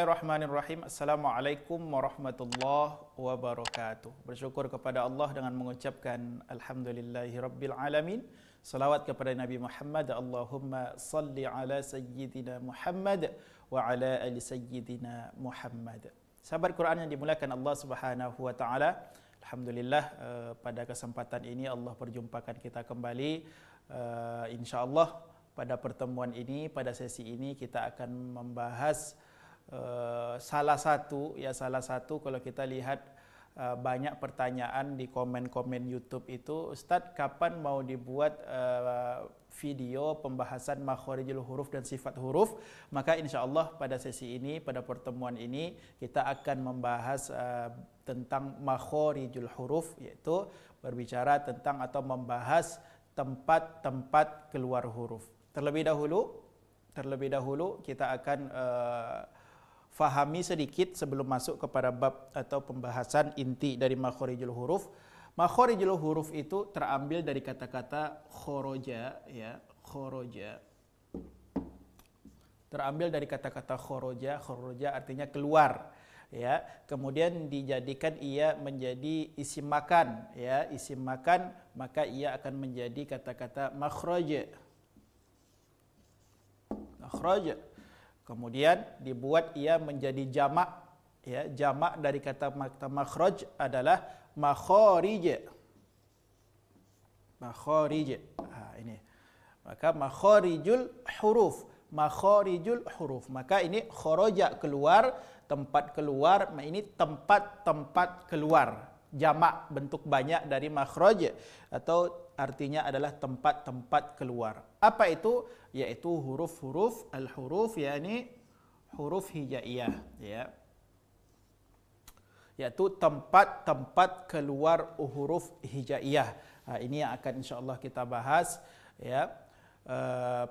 Bismillahirrahmanirrahim. Assalamualaikum warahmatullahi wabarakatuh. Bersyukur kepada Allah dengan mengucapkan Alhamdulillahirabbil alamin. Salawat kepada Nabi Muhammad. Allahumma salli ala sayyidina Muhammad wa ala ali sayyidina Muhammad. Sahabat Quran yang dimuliakan Allah Subhanahu wa taala. Alhamdulillah pada kesempatan ini Allah perjumpakan kita kembali. Insya-Allah pada pertemuan ini, pada sesi ini kita akan membahas salah satu kalau kita lihat banyak pertanyaan di komen-komen YouTube itu, Ustadz kapan mau dibuat video pembahasan makhorijul huruf dan sifat huruf. Maka insya Allah pada sesi ini, pada pertemuan ini kita akan membahas tentang makhorijul huruf, yaitu berbicara tentang atau membahas tempat-tempat keluar huruf. Terlebih dahulu kita akan fahami sedikit sebelum masuk kepada bab atau pembahasan inti dari makhorijul huruf. Makhorijul huruf itu terambil dari kata-kata khoroja, ya, khoroja. Terambil dari kata-kata khoroja, khoroja artinya keluar, ya. Kemudian dijadikan ia menjadi isim makan, ya, isim makan, maka ia akan menjadi kata-kata makhraj. Makhraj. Kemudian dibuat ia menjadi jamak, ya, jamak dari kata makhraj adalah makhorij. Makhorij. Ini. Maka makhorijul huruf, makhorijul huruf. Maka ini khoroja keluar, tempat keluar, ini tempat-tempat keluar. Jamak bentuk banyak dari makhraj atau artinya adalah tempat-tempat keluar. Apa itu? Yaitu huruf-huruf al-huruf, yakni huruf hijaiyah, ya. Yaitu tempat-tempat keluar huruf hijaiyah. Ini yang akan insyaallah kita bahas, ya,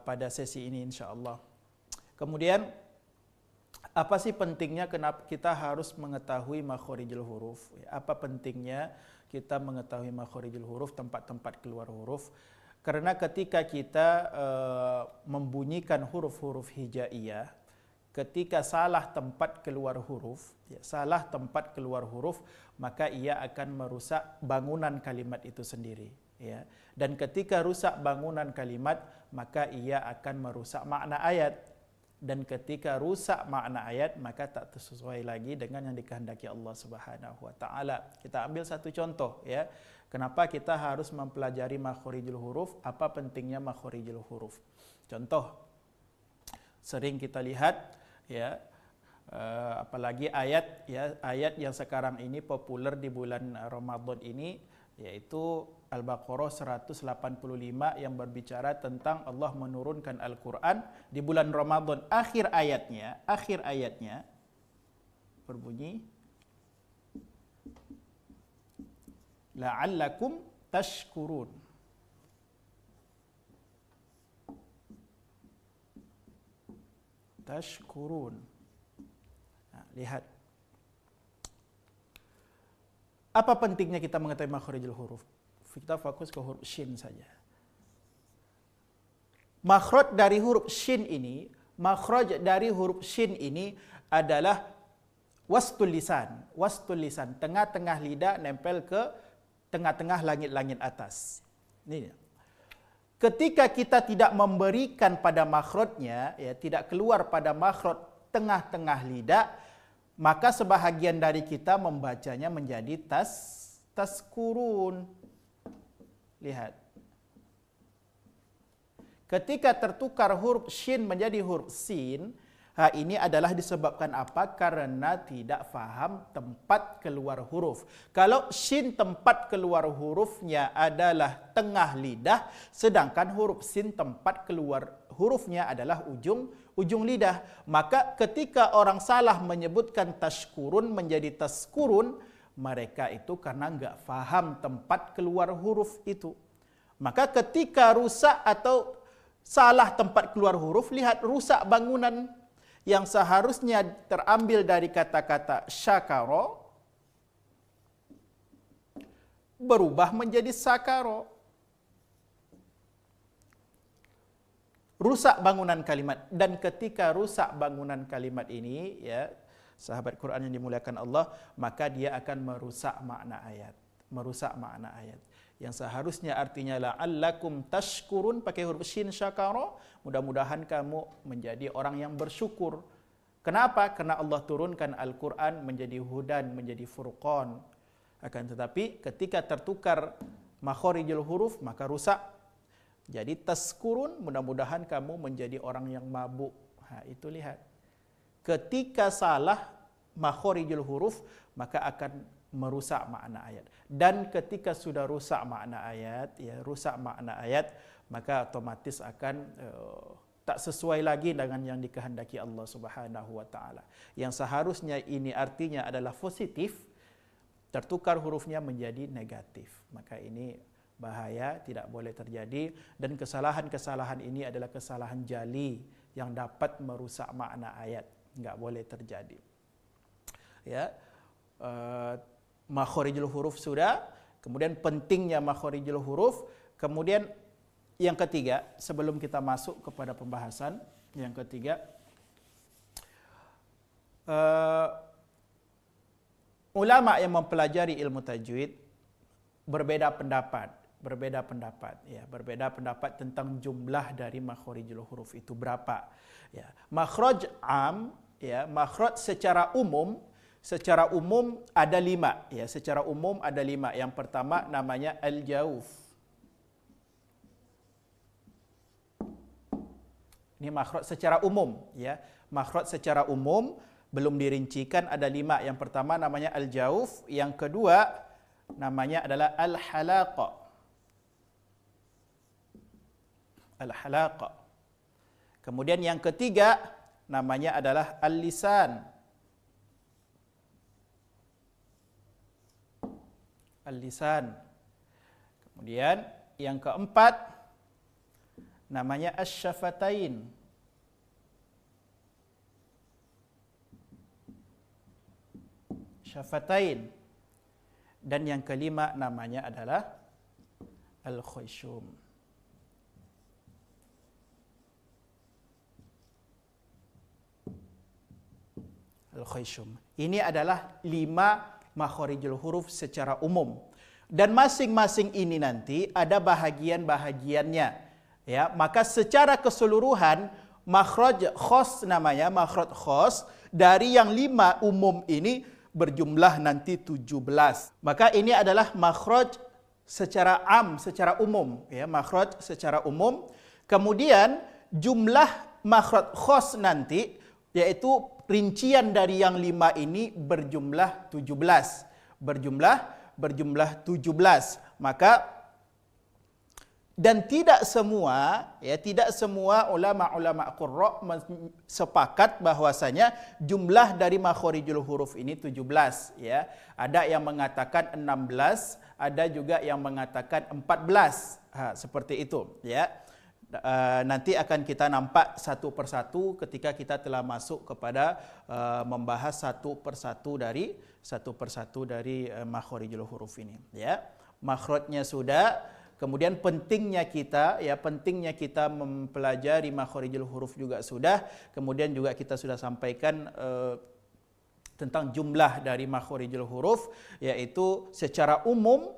pada sesi ini insyaallah. Kemudian apa sih pentingnya kenapa kita harus mengetahui makhorijul huruf? Apa pentingnya kita mengetahui makhorijul huruf, tempat-tempat keluar huruf? Karena ketika kita membunyikan huruf-huruf hijaiyah, ketika salah tempat keluar huruf, ya, salah tempat keluar huruf, maka ia akan merusak bangunan kalimat itu sendiri, ya. Dan ketika rusak bangunan kalimat, maka ia akan merusak makna ayat. Dan ketika rusak makna ayat, maka tak sesuai lagi dengan yang dikehendaki Allah Subhanahu wa taala. Kita ambil satu contoh, ya. Kenapa kita harus mempelajari makhorijul huruf? Apa pentingnya makhorijul huruf? Contoh, sering kita lihat, ya, apalagi ayat, ya, ayat yang sekarang ini populer di bulan Ramadan ini, yaitu Al-Baqarah 185 yang berbicara tentang Allah menurunkan Al-Quran di bulan Ramadan. Akhir ayatnya berbunyi la'allakum tashkurun. Tashkurun. Nah, lihat. Apa pentingnya kita mengetahui makhorijul huruf? Kita fokus ke huruf shin saja. Makhraj dari huruf shin ini, adalah wastul lisan. Wastul lisan, tengah-tengah lidah nempel ke tengah-tengah langit-langit atas. Ini. Ketika kita tidak memberikan pada makhrajnya, ya, tidak keluar pada makhraj tengah-tengah lidah, maka sebahagian dari kita membacanya menjadi taskurun. Lihat. Ketika tertukar huruf shin menjadi huruf sin, ini adalah disebabkan apa? Karena tidak faham tempat keluar huruf. Kalau shin tempat keluar hurufnya adalah tengah lidah, sedangkan huruf sin tempat keluar hurufnya adalah ujung lidah. Maka ketika orang salah menyebutkan tashkurun menjadi taskurun, mereka itu karena enggak faham tempat keluar huruf itu. Maka ketika rusak atau salah tempat keluar huruf, lihat rusak bangunan yang seharusnya terambil dari kata-kata syakaro, berubah menjadi sakaro. Rusak bangunan kalimat. Dan ketika rusak bangunan kalimat ini, ya, sahabat Quran yang dimuliakan Allah, maka dia akan merusak makna ayat. Merusak makna ayat. Yang seharusnya artinya la'allakum tashkurun pakai huruf shin syakara, mudah-mudahan kamu menjadi orang yang bersyukur. Kenapa? Karena Allah turunkan Al-Quran menjadi hudan, menjadi furqan. Akan tetapi ketika tertukar makharijul huruf maka rusak. Jadi taskurun, mudah-mudahan kamu menjadi orang yang mabuk. Itu lihat. Ketika salah makharijul huruf maka akan merusak makna ayat. Dan ketika sudah rusak makna ayat, rusak makna ayat, maka otomatis akan tak sesuai lagi dengan yang dikehendaki Allah Subhanahu wa taala. Yang seharusnya ini artinya adalah positif, tertukar hurufnya menjadi negatif. Maka ini bahaya, tidak boleh terjadi, dan kesalahan-kesalahan ini adalah kesalahan jali yang dapat merusak makna ayat. Enggak boleh terjadi. Ya. Makharijul huruf sudah, kemudian pentingnya makharijul huruf, kemudian yang ketiga, sebelum kita masuk kepada pembahasan yang ketiga, ulama yang mempelajari ilmu tajwid berbeda pendapat tentang jumlah dari makharijul huruf itu berapa. Ya, makhraj am, ya, makhraj secara umum ada 5, ya, secara umum ada 5. Yang pertama namanya al-jauf. Ini makhraj secara umum, ya. Makhraj secara umum belum dirincikan ada 5. Yang pertama namanya al-jauf, yang kedua namanya adalah al-halaqa. Al-halaqa. Kemudian yang ketiga namanya adalah al-lisan. Al-lisan. Kemudian yang keempat namanya asy-syafatain. Syafatain. Dan yang kelima namanya adalah al-khayshum. Al-khayshum. Ini adalah 5 makharijul huruf secara umum, dan masing-masing ini nanti ada bahagian-bahagiannya, ya. Maka secara keseluruhan makhraj khas namanya makhraj khas dari yang 5 umum ini berjumlah nanti 17. Maka ini adalah makhraj secara am, secara umum, ya, makhraj secara umum. Kemudian jumlah makhraj khas nanti yaitu rincian dari yang 5 ini berjumlah 17. Berjumlah 17. Maka dan tidak semua ulama-ulama qurra sepakat bahwasanya jumlah dari makharijul huruf ini 17, ya. Ada yang mengatakan 16, ada juga yang mengatakan 14. Seperti itu, ya. Nanti akan kita nampak satu persatu ketika kita telah masuk kepada membahas satu persatu dari makharijul huruf ini, ya. Makhrajnya sudah, kemudian pentingnya kita mempelajari makharijul huruf juga sudah, kemudian juga kita sudah sampaikan tentang jumlah dari makharijul huruf, yaitu secara umum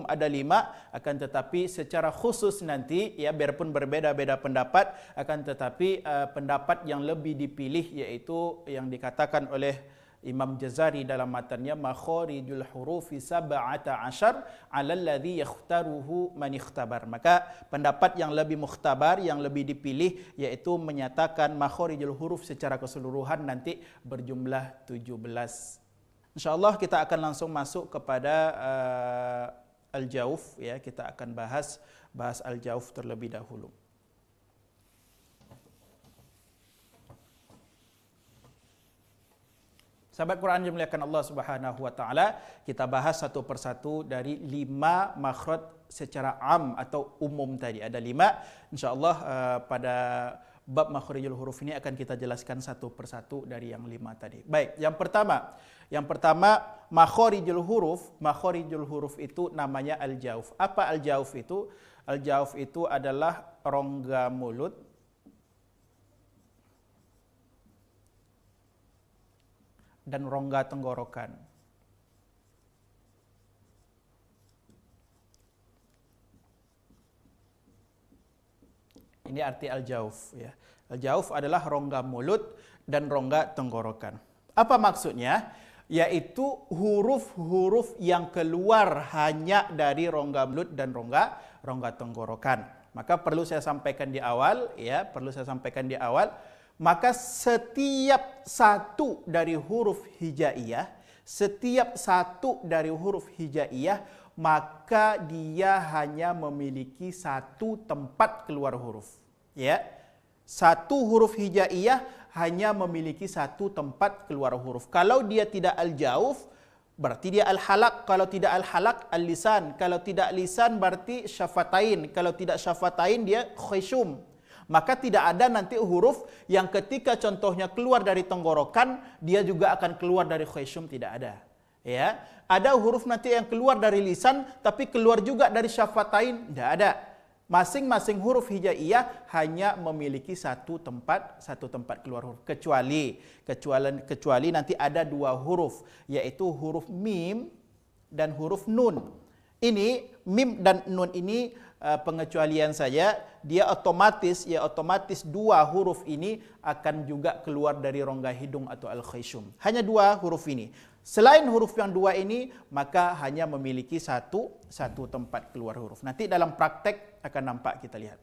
ada 5, akan tetapi secara khusus nanti, ya, biarpun berbeda-beda pendapat, akan tetapi pendapat yang lebih dipilih yaitu yang dikatakan oleh Imam Jazari dalam matanya, makharijul hurufi 17 ala alladhi yakhtaruhu man ikhtabar. Maka pendapat yang lebih mukhtabar, yang lebih dipilih, yaitu menyatakan makharijul huruf secara keseluruhan nanti berjumlah 17. InsyaAllah kita akan langsung masuk kepada al-jauf, ya. Kita akan bahas al-jauf terlebih dahulu. Sahabat Quran yang dimuliakan Allah Subhanahu wa taala, kita bahas satu persatu dari 5 makhraj secara am atau umum tadi. Ada 5. Insyaallah pada bab makharijul huruf ini akan kita jelaskan satu persatu dari yang 5 tadi. Baik, yang pertama makharijul huruf itu namanya al-jauf. Apa al-jauf itu? Al-jauf itu adalah rongga mulut dan rongga tenggorokan. Ini arti al-jauf ya. Al-jauf adalah rongga mulut dan rongga tenggorokan. Apa maksudnya? Yaitu huruf-huruf yang keluar hanya dari rongga mulut dan rongga tenggorokan. Maka perlu saya sampaikan di awal ya, maka setiap satu dari huruf hijaiyah, maka dia hanya memiliki satu tempat keluar huruf. Ya, satu huruf hijaiyah hanya memiliki satu tempat keluar huruf. Kalau dia tidak al-jauf, berarti dia al-halaq. Kalau tidak al-halaq, al-lisan. Kalau tidak lisan, berarti syafatain. Kalau tidak syafatain, dia khayshum. Maka tidak ada nanti huruf yang ketika contohnya keluar dari tenggorokan, dia juga akan keluar dari khayshum, tidak ada. Ya, ada huruf nanti yang keluar dari lisan, tapi keluar juga dari syafatain, tidak ada. Masing-masing huruf hijaiyah hanya memiliki satu tempat keluar huruf. Kecuali nanti ada dua huruf, yaitu huruf mim dan huruf nun. Ini mim dan nun ini pengecualian saja, dia otomatis dua huruf ini akan juga keluar dari rongga hidung atau al-khayshum. Hanya dua huruf ini. Selain huruf yang dua ini, maka hanya memiliki satu tempat keluar huruf. Nanti dalam praktek akan nampak, kita lihat.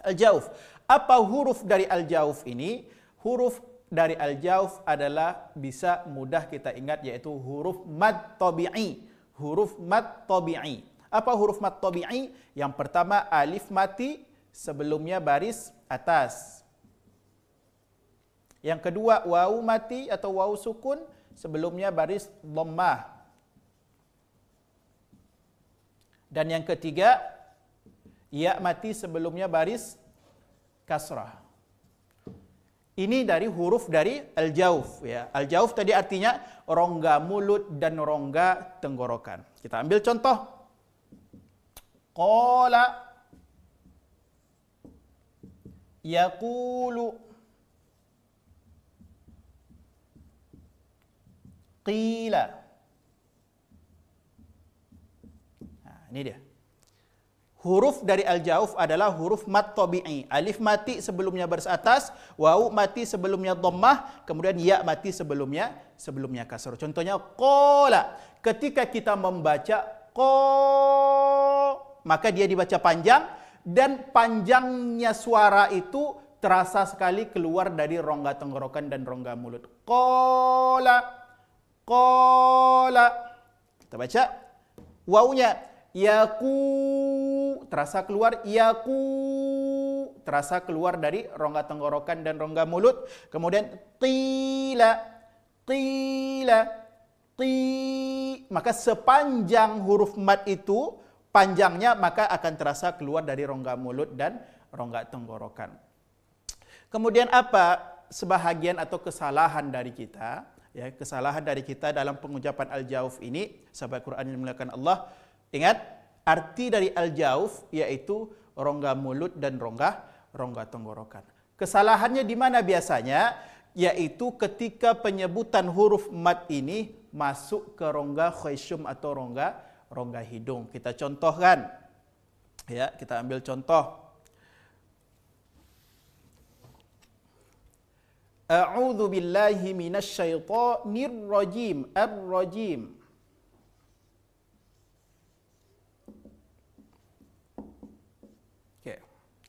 Al-jauf. Apa huruf dari al-jauf ini? Huruf dari al-jauf adalah bisa mudah kita ingat, yaitu huruf mad tabi'i. Huruf mad tabi'i. Apa huruf mad tabi'i? Yang pertama alif mati, sebelumnya baris atas. Yang kedua wawu mati atau wawu sukun, sebelumnya baris dhammah. Dan yang ketiga ya mati, sebelumnya baris kasrah. Ini dari huruf dari al-jauf ya. Al-jauf tadi artinya rongga mulut dan rongga tenggorokan. Kita ambil contoh. Qala yaqulu qila. Nah, ini dia. Huruf dari al-jauf adalah huruf mad tabi'i. Alif mati sebelumnya baris atas, wawu mati sebelumnya dhammah, kemudian ya mati sebelumnya kasrah. Contohnya qala. Ketika kita membaca qa, maka dia dibaca panjang, dan panjangnya suara itu terasa sekali keluar dari rongga tenggorokan dan rongga mulut. Qala. Qala. Kita baca wawunya yaku, terasa keluar, yaku, terasa keluar dari rongga tenggorokan dan rongga mulut. Kemudian qila, qila, qi. Maka sepanjang huruf mad itu, panjangnya maka akan terasa keluar dari rongga mulut dan rongga tenggorokan. Kemudian apa sebahagian atau kesalahan dari kita? Ya, kesalahan dari kita dalam pengucapan al-jauf ini, sahabat Quran yang dimuliakan Allah. Ingat, arti dari al-jauf yaitu rongga mulut dan rongga tenggorokan. Kesalahannya di mana biasanya? Yaitu ketika penyebutan huruf mad ini masuk ke rongga khayshum atau rongga hidung. Kita contohkan. Ya, kita ambil contoh. A'udzu billahi minasyaitonir rajim. Ar-rajim.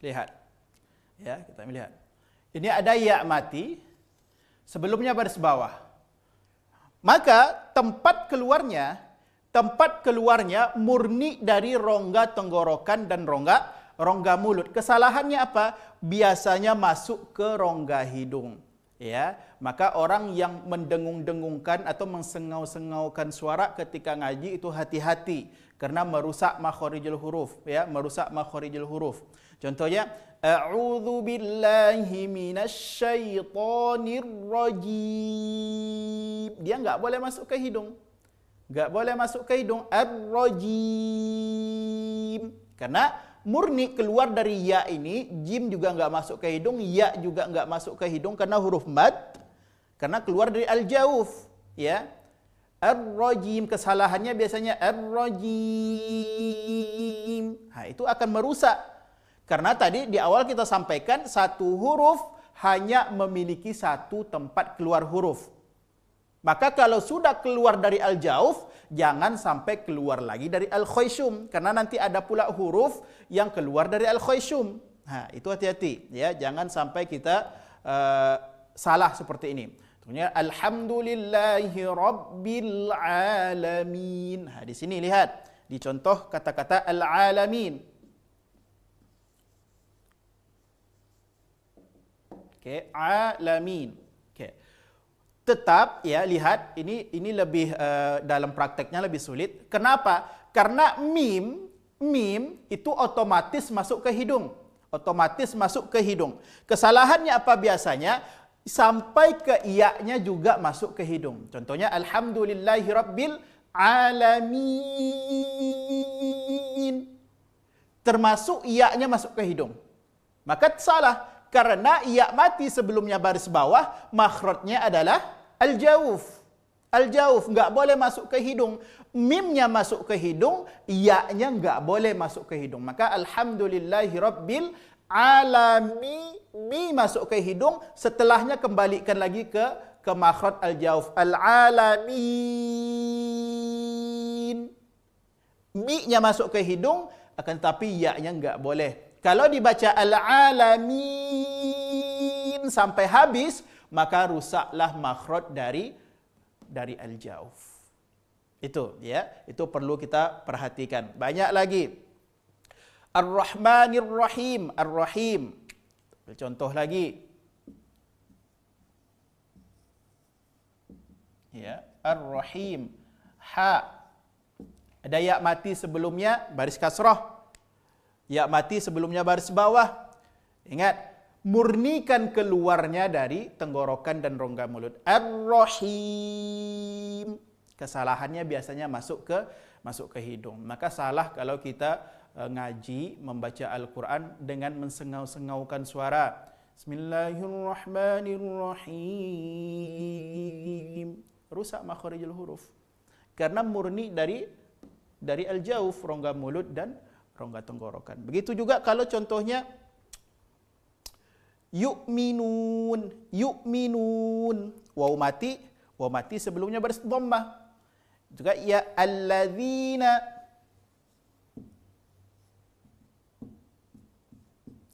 Lihat. Ya, kita melihat. Ini ada ya mati, sebelumnya baris bawah. Maka tempat keluarnya murni dari rongga tenggorokan dan rongga mulut. Kesalahannya apa? Biasanya masuk ke rongga hidung. Ya, maka orang yang mendengung-dengungkan atau mensengau-sengaukan suara ketika ngaji itu hati-hati karena merusak makharijul huruf, ya, merusak makharijul huruf. Contohnya, a'udzu billahi minasyaitonir rajim. Dia enggak boleh masuk ke hidung. Enggak boleh masuk ke hidung. Ar-rajim. Karena murni keluar dari ya ini, jim juga enggak masuk ke hidung, ya juga enggak masuk ke hidung karena huruf mad. Karena keluar dari al-jauf, ya. Ar-rajim, kesalahannya biasanya ar-rajim. Itu akan merusak. Karena tadi di awal kita sampaikan satu huruf hanya memiliki satu tempat keluar huruf. Maka kalau sudah keluar dari al-jauf, jangan sampai keluar lagi dari al-khayshum. Karena nanti ada pula huruf yang keluar dari al-khayshum. Itu hati-hati, ya. Jangan sampai kita salah seperti ini. Alhamdulillahi Rabbil Alamin. Di sini lihat, dicontoh kata-kata al-alamin. Oke, alamin. Oke. Tetap ya, lihat ini lebih dalam prakteknya lebih sulit. Kenapa? Karena mim itu otomatis masuk ke hidung. Otomatis masuk ke hidung. Kesalahannya apa biasanya? Sampai ke iya-nya juga masuk ke hidung. Contohnya alhamdulillahi rabbil alamin. Termasuk iya-nya masuk ke hidung. Maka salah karena iya mati sebelumnya baris bawah, makhrajnya adalah al-jauf. Al-jauf enggak boleh masuk ke hidung. Mimnya masuk ke hidung, iya-nya enggak boleh masuk ke hidung. Maka alhamdulillahi rabbil alami, mi masuk ke hidung, setelahnya kembalikan lagi ke makhraj al-jauf. Al-alamin. Mi-nya masuk ke hidung, akan tapi ya-nya enggak boleh. Kalau dibaca al-alamin sampai habis, maka rusaklah makhraj dari al-jauf. Itu ya, itu perlu kita perhatikan. Banyak lagi. Ar-Rahmanir Rahim, Ar-Rahim. Contoh lagi. Ya, Ar-Rahim. Ha. Ada ya mati sebelumnya baris kasrah. Ya mati sebelumnya baris bawah. Ingat, murnikan keluarnya dari tenggorokan dan rongga mulut. Ar-Rahim. Kesalahannya biasanya masuk ke hidung. Maka salah kalau kita ngaji, membaca Al-Quran dengan mensengau-sengaukan suara. Bismillahirrahmanirrahim. Rusak makharijul huruf. Karena murni dari al-jauf, rongga mulut dan rongga tenggorokan. Begitu juga kalau contohnya yu'minun, yu'minun. Waw mati sebelumnya baris dhammah. Juga ya alladzina.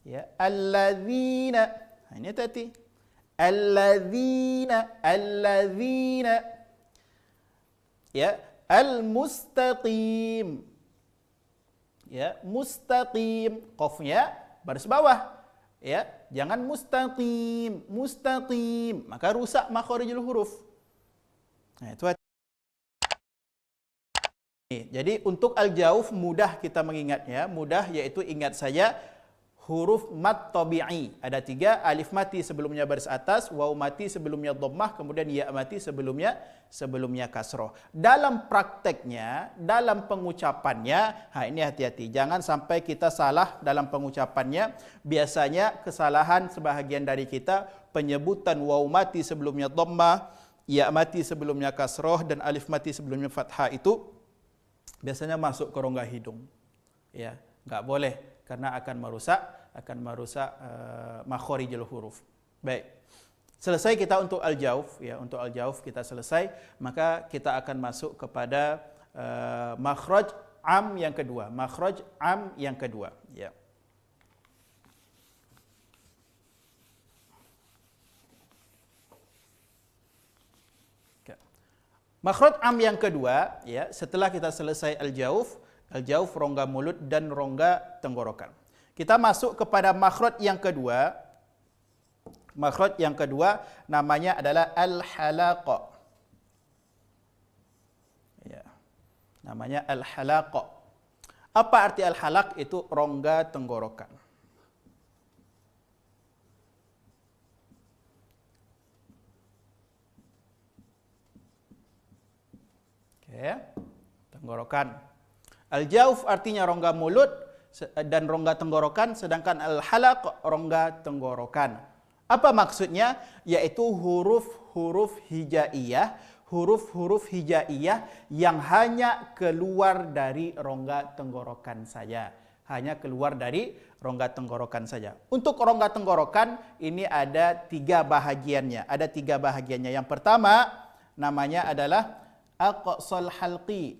Ya, alladzina. Ini tadi. Alladzina. Ya, al-mustaqim. Ya, mustaqim. Qafnya baris bawah. Ya, jangan mustaqim. Maka rusak makharijul huruf. Itu hati. Jadi untuk al-jauf mudah kita mengingatnya. Mudah yaitu ingat saja huruf mad tabi'i. Ada 3, alif mati sebelumnya baris atas, waw mati sebelumnya dhammah, kemudian ya mati sebelumnya kasroh. Dalam prakteknya, dalam pengucapannya, ini hati-hati. Jangan sampai kita salah dalam pengucapannya. Biasanya kesalahan sebahagian dari kita, penyebutan waw mati sebelumnya dhammah, ya mati sebelumnya kasroh, dan alif mati sebelumnya fathah itu biasanya masuk ke rongga hidung. Ya, enggak boleh. Karena akan merusak makharijul huruf. Baik. Selesai kita untuk al-jauf, ya, untuk al-jauf kita selesai, maka kita akan masuk kepada makhraj am yang kedua. Makhraj am yang kedua, ya. Makhraj am yang kedua, ya, setelah kita selesai al-jauf rongga mulut dan rongga tenggorokan. Kita masuk kepada makhraj yang kedua. Makhraj yang kedua namanya adalah al-halaqa. Ya. Namanya al-halaqa. Apa arti al-halaq? Itu rongga tenggorokan. Oke, tenggorokan. Al-jauf artinya rongga mulut dan rongga tenggorokan, sedangkan al-halaq rongga tenggorokan. Apa maksudnya? Yaitu huruf-huruf hijaiyah, huruf-huruf hijaiyah yang hanya keluar dari rongga tenggorokan saja. Hanya keluar dari rongga tenggorokan saja. Untuk rongga tenggorokan ini ada 3 bahagiannya. Ada 3 bahagiannya. Yang pertama namanya adalah aqsal halqi.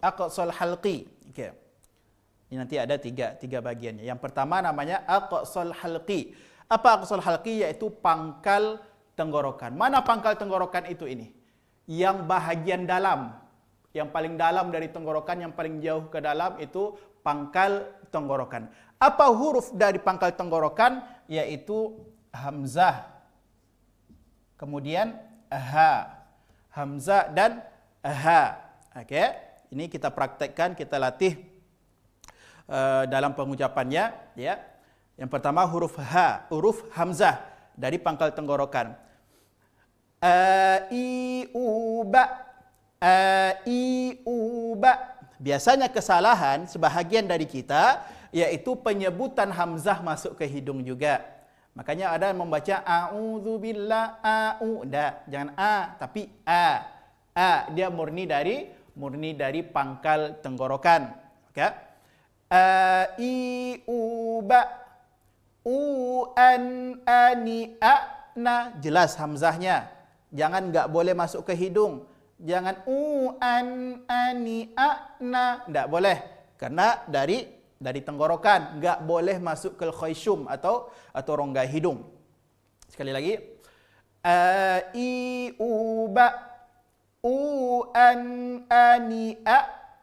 Aqsal halqi. Okey. Ini nanti ada tiga bagiannya. Yang pertama namanya aqsal halqi. Apa aqsal halqi? Yaitu pangkal tenggorokan. Mana pangkal tenggorokan itu ini? Yang bahagian dalam, yang paling dalam dari tenggorokan, yang paling jauh ke dalam itu pangkal tenggorokan. Apa huruf dari pangkal tenggorokan? Yaitu hamzah, kemudian ha, hamzah dan ha. Okey, ini kita praktekkan, kita latih dalam pengucapannya. Ya, yang pertama huruf ha, huruf hamzah dari pangkal tenggorokan. Iuba, iuba. Biasanya kesalahan sebahagian dari kita yaitu penyebutan hamzah masuk ke hidung juga. Makanya ada yang membaca a'udzubillah, a'uda, jangan a tapi a. A dia murni dari pangkal tenggorokan. Okey. Iuba, ani, na, jelas hamzahnya. Jangan enggak boleh masuk ke hidung. Jangan ani, na, enggak boleh. Karena dari tenggorokan, enggak boleh masuk ke khayshum atau rongga hidung. Sekali lagi. Iuba, ani,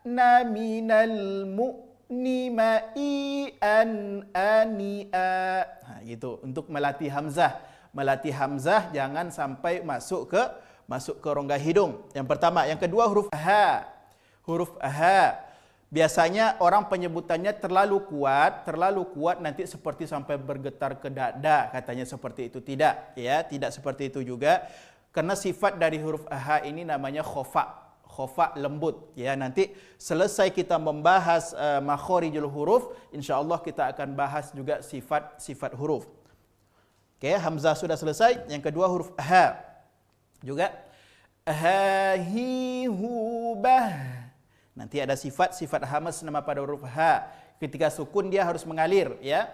na, minal mu'nima, ani, gitu. Untuk melatih hamzah. Melatih hamzah jangan sampai masuk ke rongga hidung. Yang pertama, yang kedua huruf ha. Huruf ha. Biasanya orang penyebutannya terlalu kuat nanti seperti sampai bergetar ke dada, katanya seperti itu. Tidak, ya, tidak seperti itu juga. Karena sifat dari huruf ha ini namanya khofa. Khofa lembut, ya. Nanti selesai kita membahas makhorijul huruf, insyaallah kita akan bahas juga sifat huruf. Okey, hamzah sudah selesai. Yang kedua huruf ha. Juga ha, hi, hu, bah. Nanti ada sifat hamas nama pada huruf ha. Ketika sukun dia harus mengalir, ya.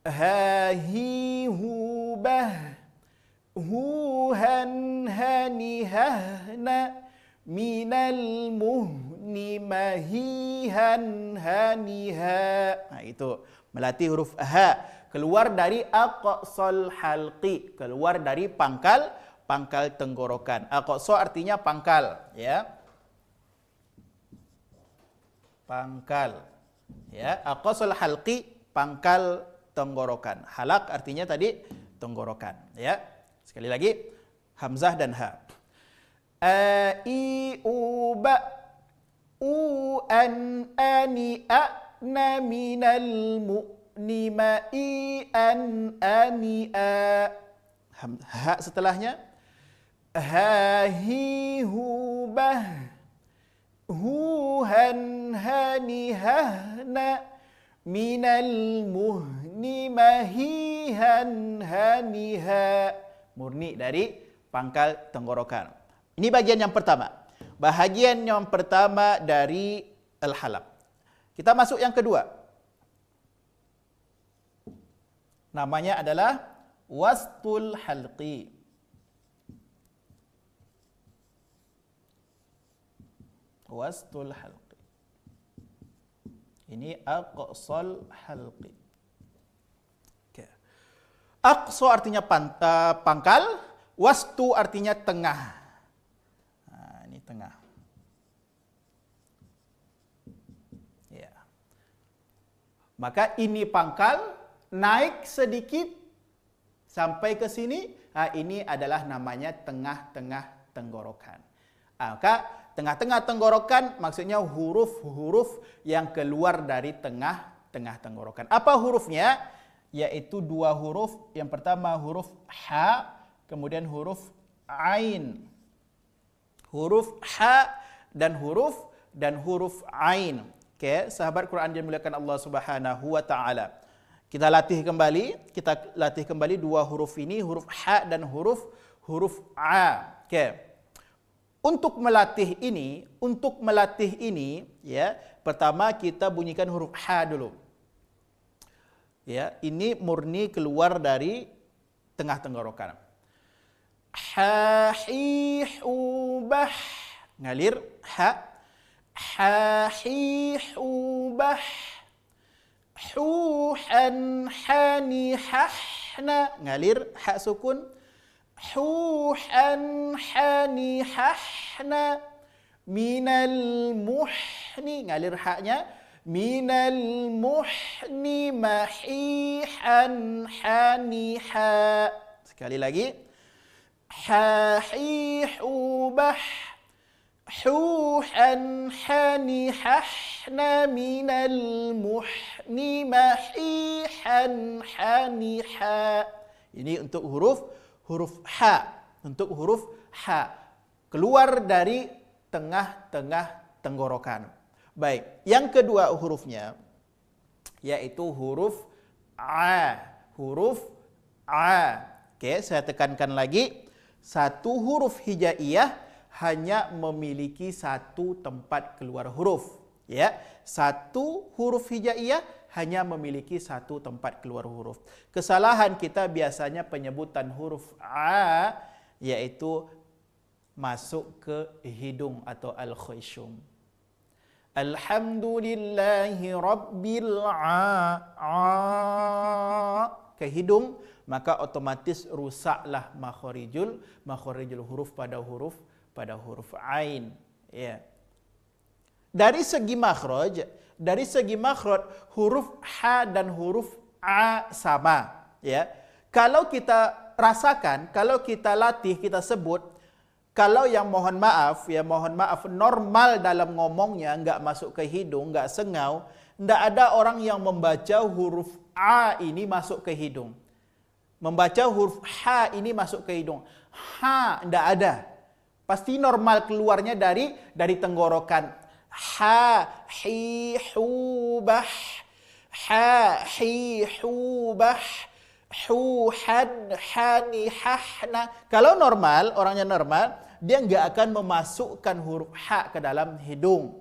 Ha, hi, hu, bah. Hu, han, hani, hahna. Minal muhni, mahi, han, hani, ha. Nah, itu melatih huruf ha. Keluar dari aqsal halqi, keluar dari pangkal tenggorokan. Aqsa artinya pangkal, ya. Pangkal. Ya, aqsal halqi pangkal tenggorokan. Halak artinya tadi tenggorokan, ya. Sekali lagi hamzah dan ha. Iuba, ani, na, minal mu'nima, ani, ha setelahnya ha, hi, hu, bah. Hu, han, hani, hahna. Minal muhni, mahi, han, hani, ha. Murni dari pangkal tenggorokan. Ini bagian yang pertama. Bahagian yang pertama dari al-halaq. Kita masuk yang kedua. Namanya adalah wastul halqi. Wastul halqi. Ini aqsal halqi. Okay. Aqsa artinya pangkal, wastu artinya tengah. Ini tengah. Ya. Maka ini pangkal, naik sedikit sampai ke sini. Ini adalah namanya tengah-tengah tenggorokan. Maka tengah-tengah tenggorokan maksudnya huruf-huruf yang keluar dari tengah-tengah tenggorokan. Apa hurufnya? Yaitu 2 huruf. Yang pertama huruf ha, kemudian huruf ain. Huruf ha dan huruf ain. Okay, sahabat Quran dimuliakan Allah Subhanahu wa taala. Kita latih kembali dua huruf ini, huruf ha dan huruf a. Okay. Untuk melatih ini, ya, pertama kita bunyikan huruf ha dulu. Ya, ini murni keluar dari tengah tenggorokan. Ha, hi, hu, bah. Ngalir ha. Ha, hi, hu, bah. Hu, han, hani, hahna. Ngalir ha sukun. Hu, han, hani, hahna. Minal muhni. Ngalir ha-nya. Minal muhni mahihan haniha. Sekali lagi. Ha, hi, hu, bah. Huhan hani hahna minal muhni mahihan haniha. Ini untuk huruf ha. Untuk huruf ha. Keluar dari tengah-tengah tenggorokan. Baik, yang kedua hurufnya yaitu huruf a. Huruf a. Oke, saya tekankan lagi. Satu huruf hijaiyah hanya memiliki satu tempat keluar huruf. Ya, satu huruf hijaiyah hanya memiliki satu tempat keluar huruf. Kesalahan kita biasanya penyebutan huruf a yaitu masuk ke hidung atau al-khayshum. Alhamdulillahi rabbil ke hidung, maka otomatis rusaklah makharijul huruf pada huruf ain. Ya. Dari segi makhraj huruf ha dan huruf a sama, ya. Kalau kita rasakan, kalau kita latih, kita sebut, kalau yang mohon maaf normal dalam ngomongnya, enggak masuk ke hidung, enggak sengau, enggak ada orang yang membaca huruf a ini masuk ke hidung. Membaca huruf ha ini masuk ke hidung. Ha enggak ada. Pasti normal keluarnya dari tenggorokan. Ha, hi, hu, bah. Ha, hi, hu, bah. Hu, han, hani, hahna. Kalau normal, orangnya normal, dia enggak akan memasukkan huruf ha ke dalam hidung.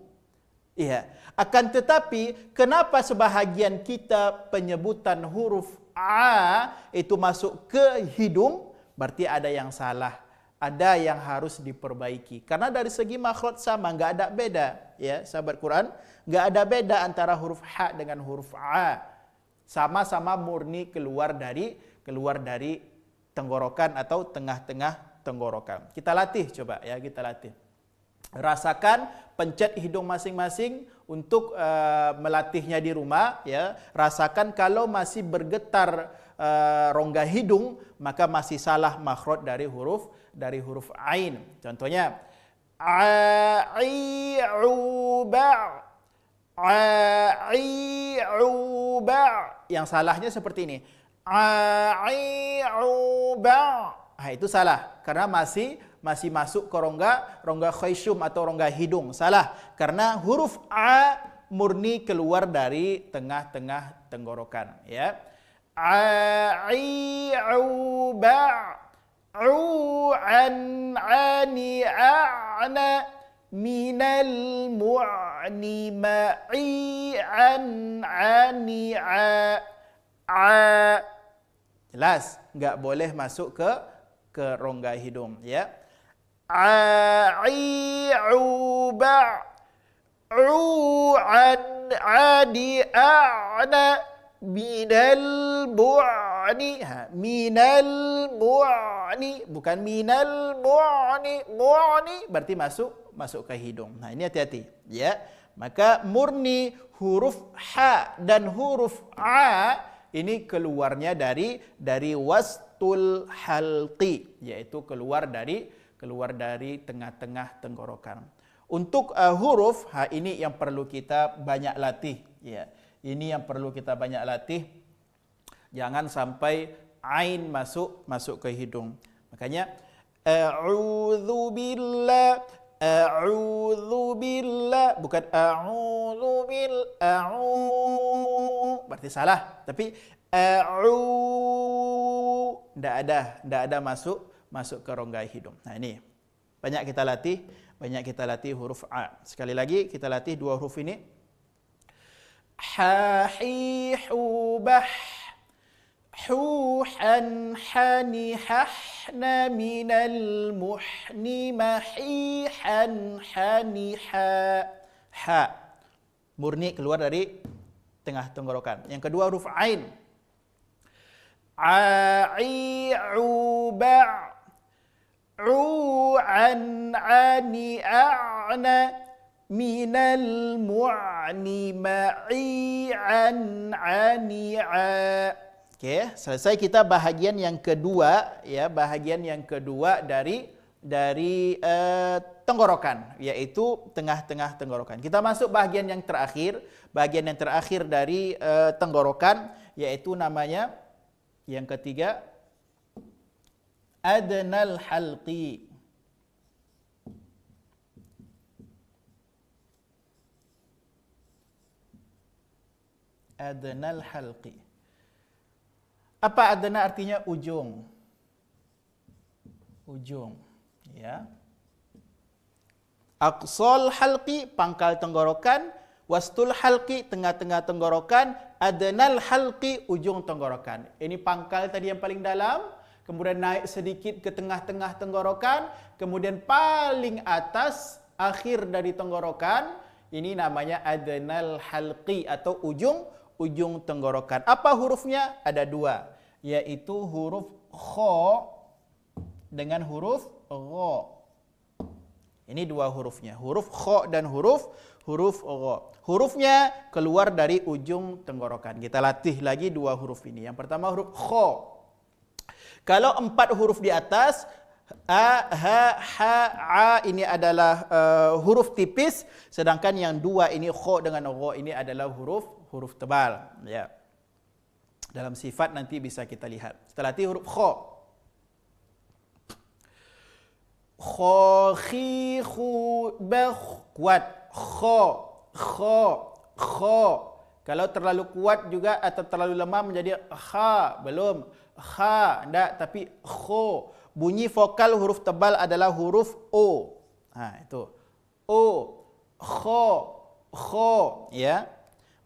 Iya. Akan tetapi, kenapa sebahagian kita penyebutan huruf a itu masuk ke hidung? Berarti ada yang salah. Ada yang harus diperbaiki. Karena dari segi makhraj sama, enggak ada beda, ya, sahabat Quran, enggak ada beda antara huruf ha dengan huruf a. Sama-sama murni keluar dari tenggorokan atau tengah-tengah tenggorokan. Kita latih coba, ya, kita latih. Rasakan, pencet hidung masing-masing untuk melatihnya di rumah, ya. Rasakan kalau masih bergetar rongga hidung, maka masih salah makhraj dari huruf ain. Contohnya yang salahnya seperti ini. Itu salah karena masih masuk ke rongga khayshum atau rongga hidung. Salah karena huruf a murni keluar dari tengah-tengah tenggorokan, ya. An, ani, a'na, minal mu'ni, ma'i, an, ani, a. Jelas, enggak boleh masuk ke rongga hidung, ya. An, ani, a'na, minal mu'ni, minal mu'ni, bukan minal mu'ni berarti masuk ke hidung. Nah, ini hati-hati, ya. Maka murni huruf ha dan huruf a ini keluarnya dari wastul halqi, yaitu keluar dari tengah-tengah tenggorokan. Untuk huruf ha ini yang perlu kita banyak latih, ya. Ini yang perlu kita banyak latih. Jangan sampai ain masuk ke hidung. Makanya a'udzubillah a'udzu billah, bukan a'udzu bil berarti salah, tapi tidak ada masuk ke rongga hidung. Nah ini banyak kita latih huruf a. Sekali lagi kita latih dua huruf ini. Ha hi hu bah, huhan hani hahna minal muhni mahihan hani ha. Murni keluar dari tengah tenggorokan. Yang kedua huruf ain. A'i uba' an ani a'na minal mu'ni ma'i an ani a. Okey, selesai kita bahagian yang kedua, ya, bahagian yang kedua dari tenggorokan, yaitu tengah-tengah tenggorokan. Kita masuk bahagian yang terakhir dari tenggorokan, yaitu namanya yang ketiga adnal halqi. Adnal halqi. Apa adna artinya? Ujung. Ujung, ya. Aqsal halqi, pangkal tenggorokan. Wastul halqi, tengah-tengah tenggorokan. Adnal halqi, ujung tenggorokan. Ini pangkal tadi yang paling dalam, kemudian naik sedikit ke tengah-tengah tenggorokan, kemudian paling atas akhir dari tenggorokan, ini namanya adnal halqi atau ujung tenggorokan. Apa hurufnya? Ada dua, yaitu huruf kha dengan huruf gha. Ini dua hurufnya, huruf kha dan huruf gha. Hurufnya keluar dari ujung tenggorokan. Kita latih lagi dua huruf ini. Yang pertama huruf kha. Kalau 4 huruf di atas, a, ha, ha, a ini adalah huruf tipis, sedangkan yang dua ini kha dengan gha ini adalah huruf tebal, ya. Dalam sifat nanti bisa kita lihat. Kita latih huruf kha. Kha, khi, khu, ba, kuat. Kha. Kalau terlalu kuat juga atau terlalu lemah menjadi kha, belum. Kha, tidak, tapi kho. Bunyi vokal huruf tebal adalah huruf o. Itu. O, kho, ya.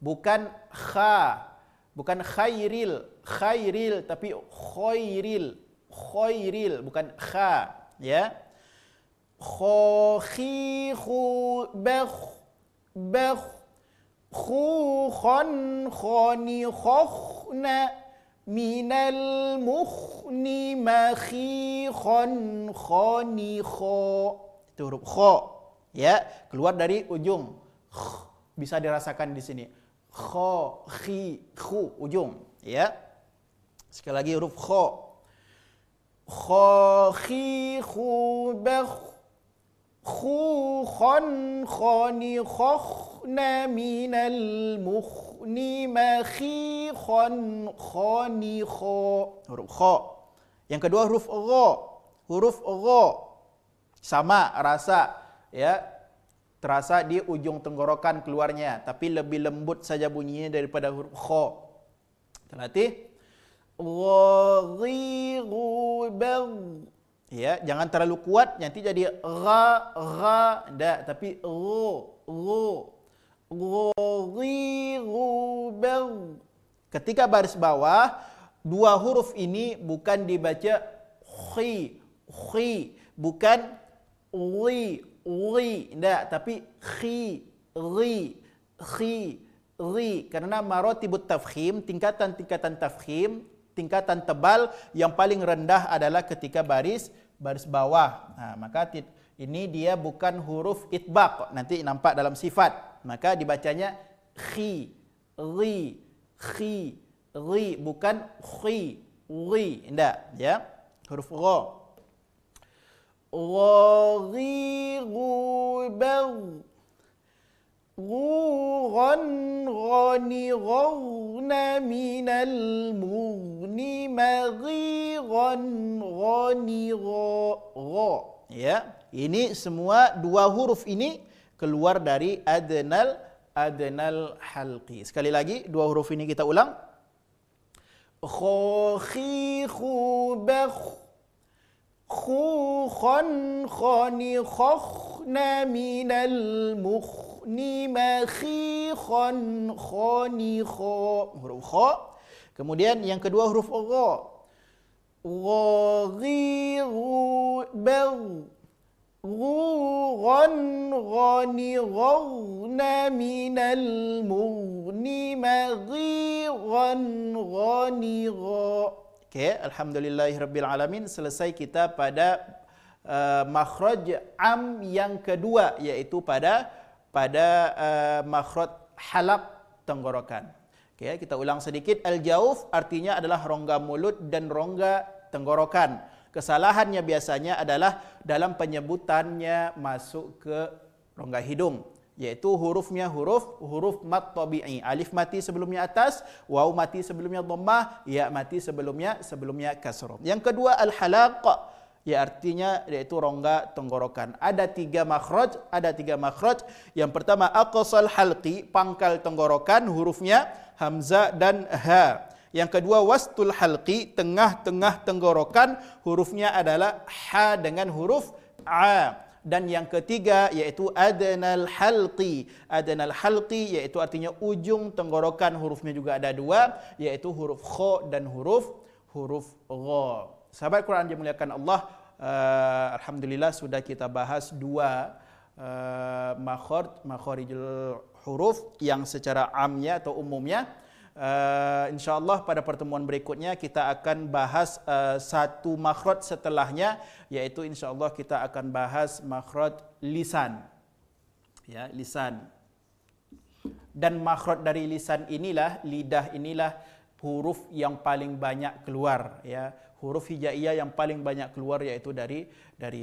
Bukan kha, bukan khairil, tapi khairil, bukan kha, ya. Kho, khi, khu, bakh, khu, khon, khoni, khokhna, minal mukhni, makhi, khon, khoni, kho. Itu huruf kho, ya, keluar dari ujung. Bisa dirasakan di sini. Kho, khi, khu, ujung, ya. Sekali lagi huruf kho. Kho, khi, khu, bakh, khu, khon, khoni, khokhna, minal mukhni, makhi, khon, khoni, kho. Huruf kho. Yang kedua huruf gha. Huruf gha sama rasa, ya. Terasa di ujung tenggorokan keluarnya, tapi lebih lembut saja bunyinya daripada huruf kha. Kita latih. Ghi, ghu, bag. Ya, jangan terlalu kuat nanti jadi gha, tidak, tapi ghu. Ghi, ghu, bag. Ketika baris bawah, dua huruf ini bukan dibaca khi, bukan li, tidak, tapi khi, karena marotibut tafkhim, tingkatan tafkhim, tingkatan tebal yang paling rendah adalah ketika baris bawah. Maka ini dia bukan huruf itbaq, nanti nampak dalam sifat. Maka dibacanya khi, bukan khi, tidak, ya. Huruf gha. Ghi, gu, bag, ghuran, ghani, ghawna, minal mughni, maghiran, ghani, gha. Ya, Ini semua dua huruf ini keluar dari adnal halqi. Sekali lagi dua huruf ini kita ulang. Kha khi khu bakh khu khon khoni khokhna minal mukhni ma khi khon khoni kho. Huruf kha. Kemudian yang kedua huruf gha. Gha ghi ghu bagh ghan ghani ghana minal mughni maghi ghan ghani gha. Okey, alhamdulillahirabbil alamin. Selesai kita pada makhraj am yang kedua, iaitu pada makhraj halaq tenggorokan. Okey, kita ulang sedikit. Al-jauf artinya adalah rongga mulut dan rongga tenggorokan. Kesalahannya biasanya adalah dalam penyebutannya masuk ke rongga hidung, yaitu hurufnya huruf mat tabi'i. Alif mati sebelumnya atas, waw mati sebelumnya dhammah, ya mati sebelumnya kasrah. Yang kedua al-halaq, ya artinya yaitu rongga tenggorokan. Ada tiga makhraj. Yang pertama aqsal halqi, pangkal tenggorokan, hurufnya hamzah dan ha. Yang kedua wastul halqi, tengah-tengah tenggorokan, hurufnya adalah ha dengan huruf a. Dan yang ketiga yaitu adnal halqi. Adnal halqi yaitu artinya ujung tenggorokan, hurufnya juga ada dua, yaitu huruf kha dan huruf gha. Sahabat Quran dimuliakan Allah, alhamdulillah sudah kita bahas dua makharijul huruf yang secara amnya atau umumnya. InsyaAllah pada pertemuan berikutnya kita akan bahas satu makhraj setelahnya, yaitu insyaAllah kita akan bahas makhraj lisan, ya, lisan. Dan makhraj dari lisan inilah, lidah inilah huruf yang paling banyak keluar, ya, huruf hijaiyah yang paling banyak keluar yaitu dari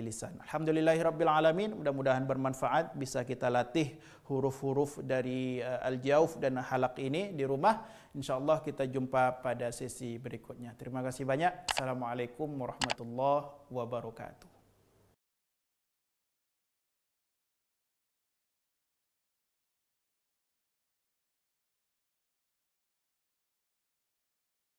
lisan. Alhamdulillahirabbil alamin. Mudah-mudahan bermanfaat, bisa kita latih huruf-huruf dari al-jauf dan halaq ini di rumah. InsyaAllah kita jumpa pada sesi berikutnya. Terima kasih banyak. Assalamualaikum warahmatullahi wabarakatuh.